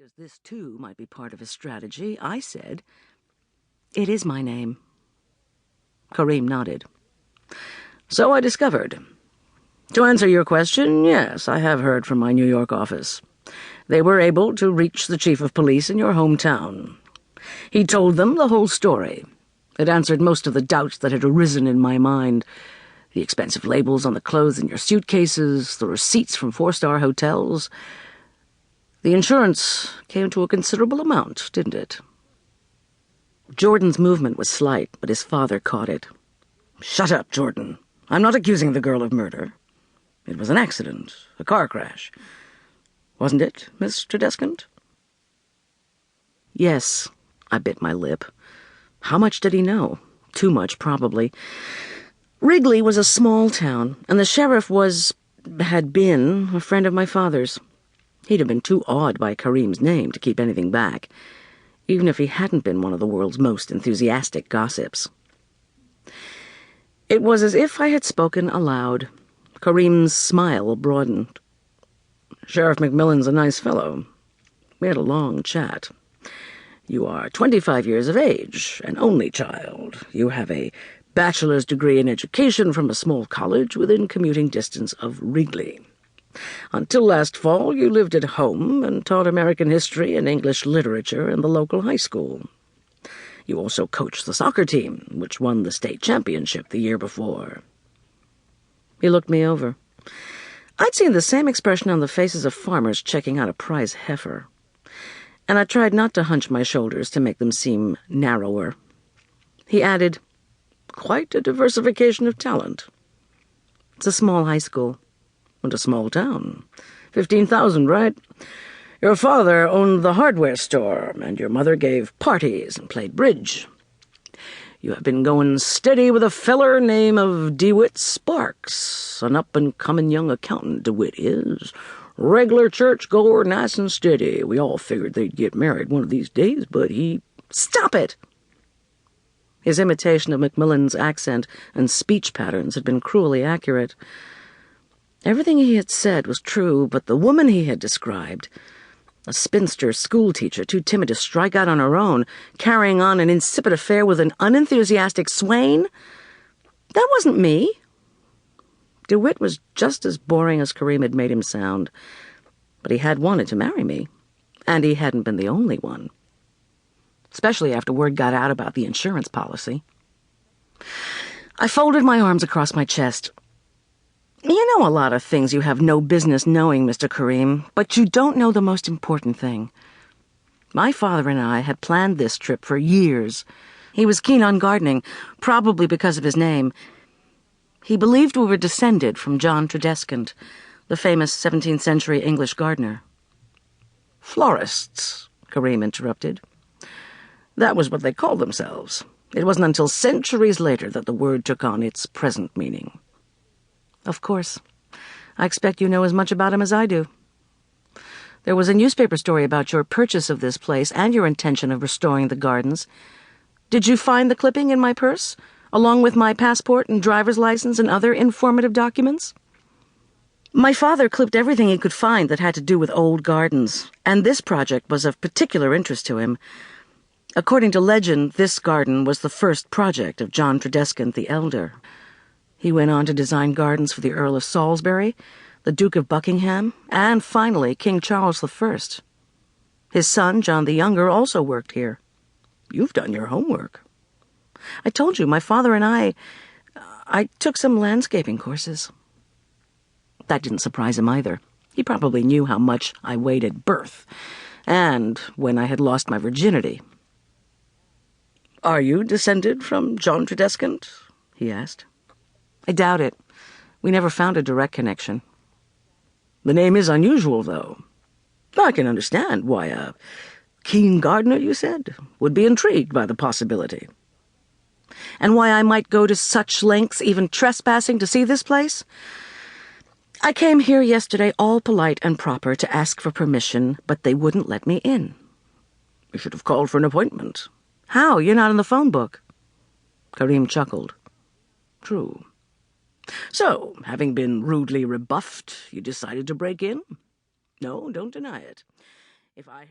because this too might be part of his strategy, I said, "It is my name." Kareem nodded. "So I discovered. To answer your question, yes, I have heard from my New York office. They were able to reach the chief of police in your hometown. He told them the whole story. It answered most of the doubts that had arisen in my mind. The expensive labels on the clothes in your suitcases, the receipts from 4-star hotels. The insurance came to a considerable amount, didn't it?" Jordan's movement was slight, but his father caught it. "Shut up, Jordan. I'm not accusing the girl of murder. It was an accident, a car crash. Wasn't it, Miss Tradescant?" "Yes," I bit my lip. How much did he know? Too much, probably. Wrigley was a small town, and the sheriff had been, a friend of my father's. He'd have been too awed by Kareem's name to keep anything back, even if he hadn't been one of the world's most enthusiastic gossips. It was as if I had spoken aloud. Kareem's smile broadened. "Sheriff McMillan's a nice fellow. We had a long chat. You are 25 years of age, an only child. You have a bachelor's degree in education from a small college within commuting distance of Wrigley. Until last fall, you lived at home and taught American history and English literature in the local high school. You also coached the soccer team, which won the state championship the year before." He looked me over. I'd seen the same expression on the faces of farmers checking out a prize heifer, and I tried not to hunch my shoulders to make them seem narrower. He added, "Quite a diversification of talent." "It's a small high school." "And a small town. 15,000, right? Your father owned the hardware store, and your mother gave parties and played bridge. You have been going steady with a feller name of DeWitt Sparks, an up-and-comin' young accountant, DeWitt is. Regular church-goer, nice and steady. We all figured they'd get married one of these days, but he—" "Stop it!" His imitation of McMillan's accent and speech patterns had been cruelly accurate. Everything he had said was true, but the woman he had described, a spinster schoolteacher too timid to strike out on her own, carrying on an insipid affair with an unenthusiastic swain, that wasn't me. DeWitt was just as boring as Kareem had made him sound, but he had wanted to marry me, and he hadn't been the only one. Especially after word got out about the insurance policy. I folded my arms across my chest. "You know a lot of things you have no business knowing, Mr. Kareem, but you don't know the most important thing. My father and I had planned this trip for years. He was keen on gardening, probably because of his name. He believed we were descended from John Tradescant, the famous 17th century English gardener." "Florists," Kareem interrupted. "That was what they called themselves. It wasn't until centuries later that the word took on its present meaning." "Of course. I expect you know as much about him as I do. There was a newspaper story about your purchase of this place and your intention of restoring the gardens. Did you find the clipping in my purse, along with my passport and driver's license and other informative documents?" My father clipped everything he could find that had to do with old gardens, and this project was of particular interest to him. According to legend, this garden was the first project of John Tradescant the Elder. He went on to design gardens for the Earl of Salisbury, the Duke of Buckingham, and finally King Charles I. His son, John the Younger, also worked here. You've done your homework. I told you, my father and I took some landscaping courses. That didn't surprise him either. He probably knew how much I weighed at birth, and when I had lost my virginity. "Are you descended from John Tradescant?" he asked. "I doubt it. We never found a direct connection." "The name is unusual, though. I can understand why a keen gardener, you said, would be intrigued by the possibility." "And why I might go to such lengths, even trespassing, to see this place? I came here yesterday all polite and proper to ask for permission, but they wouldn't let me in." "You should have called for an appointment." "How? You're not in the phone book." Kareem chuckled. "True. So, having been rudely rebuffed, you decided to break in? No, don't deny it. If I had